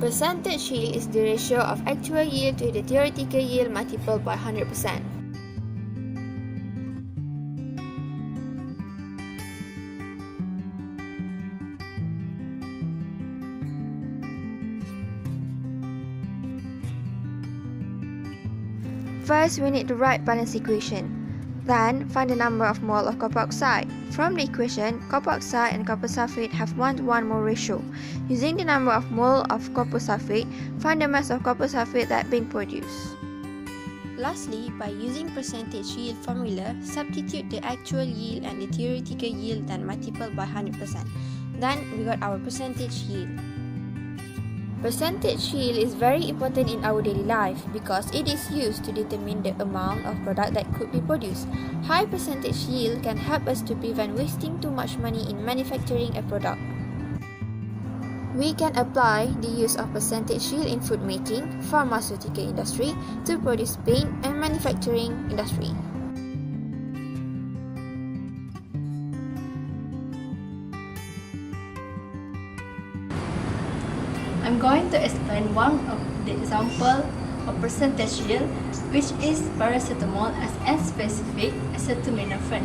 Percentage yield is the ratio of actual yield to the theoretical yield multiplied by 100%. First, we need to write balance equation. Then, find the number of mole of copper oxide. From the equation, copper oxide and copper sulfate have 1:1 mole ratio. Using the number of mole of copper sulfate, find the mass of copper sulfate that being produced. Lastly, by using percentage yield formula, substitute the actual yield and the theoretical yield then multiply by 100%. Then, we got our percentage yield. Percentage yield is very important in our daily life because it is used to determine the amount of product that could be produced. High percentage yield can help us to prevent wasting too much money in manufacturing a product. We can apply the use of percentage yield in food making, pharmaceutical industry, to produce paint and manufacturing industry. I'm going to explain one of the example of percentage yield, which is paracetamol as N-specific acetaminophen.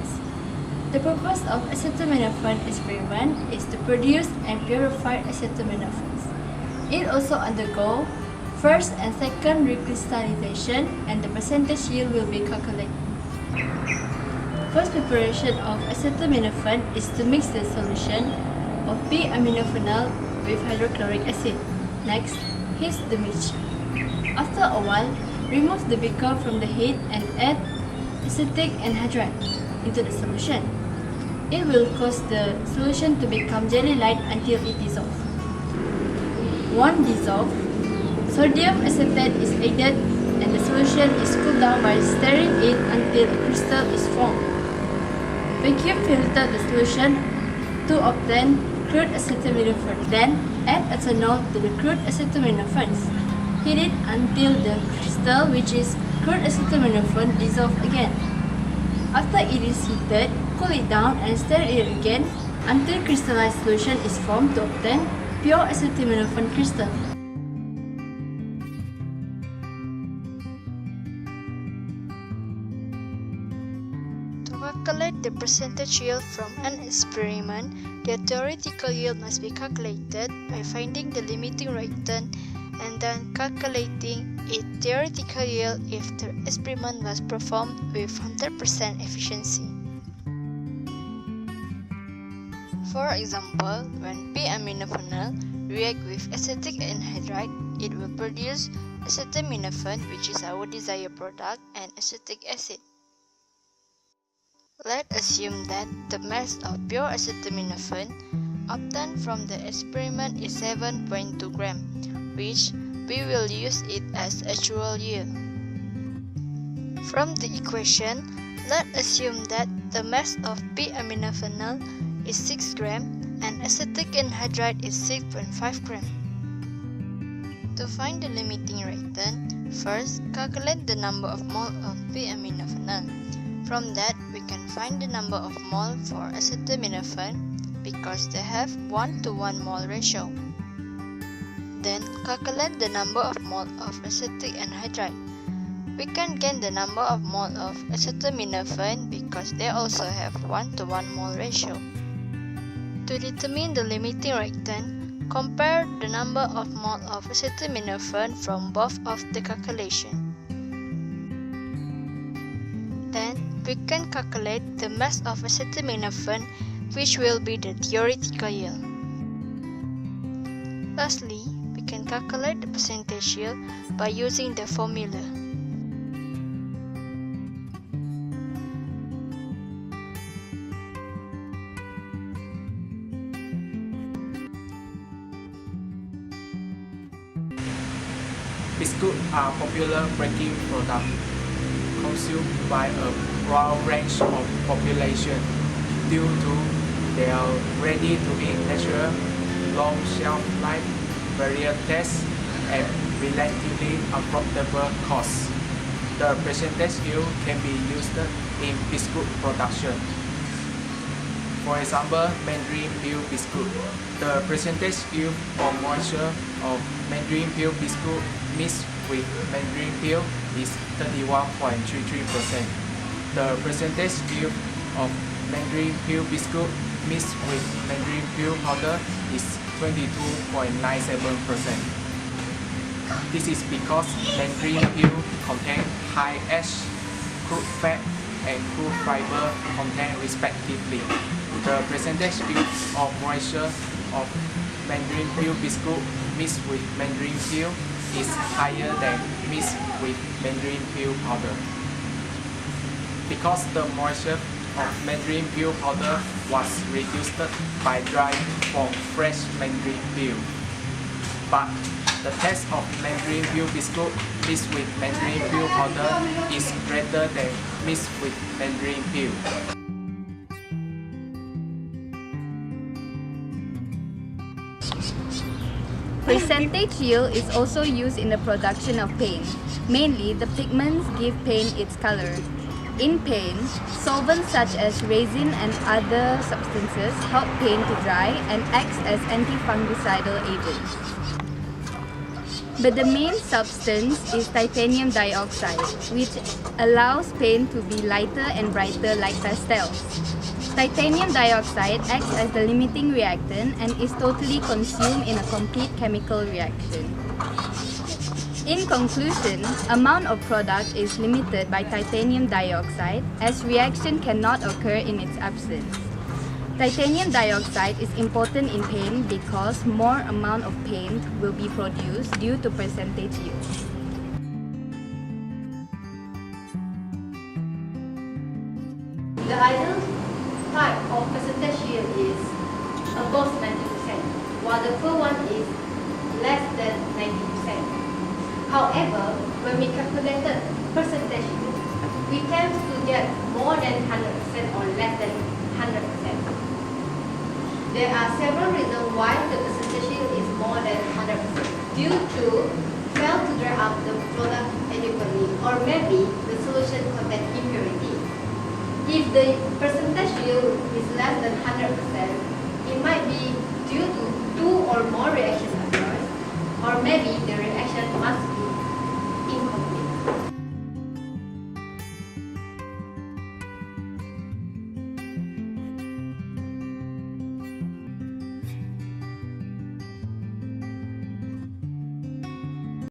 The purpose of acetaminophen experiment is to produce and purify acetaminophen. It also undergo first and second recrystallization, and the percentage yield will be calculated. First preparation of acetaminophen is to mix the solution of p-aminophenol with hydrochloric acid. Next, heat the mixture. After a while, remove the beaker from the heat and add acetic anhydride into the solution. It will cause the solution to become jelly-like until it dissolves. Once dissolved, sodium acetate is added and the solution is cooled down by stirring it until a crystal is formed. Vacuum filter the solution to obtain crude acetaminophen. Then, add ethanol to the crude acetaminophen. Heat it until the crystal, which is crude acetaminophen, dissolves again. After it is heated, cool it down and stir it again until crystallized solution is formed to obtain pure acetaminophen crystal. To calculate the percentage yield from an experiment, the theoretical yield must be calculated by finding the limiting reactant and then calculating its theoretical yield if the experiment was performed with 100% efficiency. For example, when p-aminophenol reacts with acetic anhydride, it will produce acetaminophen, which is our desired product, and acetic acid. Let's assume that the mass of pure acetaminophen obtained from the experiment is 7.2 gram, which we will use it as actual yield. From the equation, let's assume that the mass of p-aminophenol is 6 gram and acetic anhydride is 6.5 gram. To find the limiting reactant, first calculate the number of mole of p-aminophenol. From that, we can find the number of mole for acetaminophen because they have 1:1 mole ratio. Then, calculate the number of mole of acetic anhydride. We can gain the number of mole of acetaminophen because they also have 1:1 mole ratio. To determine the limiting reactant, compare the number of mole of acetaminophen from both of the calculation. Then, we can calculate the mass of acetaminophen, which will be the theoretical yield. Lastly, we can calculate the percentage yield by using the formula. Biscuits are popular baking products consumed by a broad range of population due to their ready-to-eat nature, long shelf life, varied taste, and relatively affordable cost. The percentage yield can be used in biscuit production. For example, mandarin peel biscuit. The percentage yield of moisture of mandarin peel biscuit mixed with mandarin peel is 31.33%. The percentage yield of mandarin peel biscuit mixed with mandarin peel powder is 22.97%. This is because mandarin peel contains high ash, crude fat, and crude fiber content respectively. The percentage yield of moisture of mandarin peel biscuit mixed with mandarin peel is higher than mixed with mandarin peel powder. Because the moisture of mandarin peel powder was reduced by drying from fresh mandarin peel. But the taste of mandarin peel biscuit mixed with mandarin peel powder is greater than mixed with mandarin peel. Percentage yield is also used in the production of paint. Mainly, the pigments give paint its color. In paint, solvents such as resin and other substances help paint to dry and acts as anti-fungicidal agents. But the main substance is titanium dioxide, which allows paint to be lighter and brighter like pastels. Titanium dioxide acts as the limiting reactant and is totally consumed in a complete chemical reaction. In conclusion, amount of product is limited by titanium dioxide as reaction cannot occur in its absence. Titanium dioxide is important in paint because more amount of paint will be produced due to percentage yield. The ideal type of percentage yield is above 90%, while the poor one is less than 90%. However, when we calculated percentage yield, we tend to get more than 100% or less than 100%. There are several reasons why the percentage yield is more than 100%. Due to fail to dry out the product adequately, or maybe the solution contains impurity. If the percentage yield is less than 100%, it might be due to 2 or more reactions occurs, or maybe the reaction must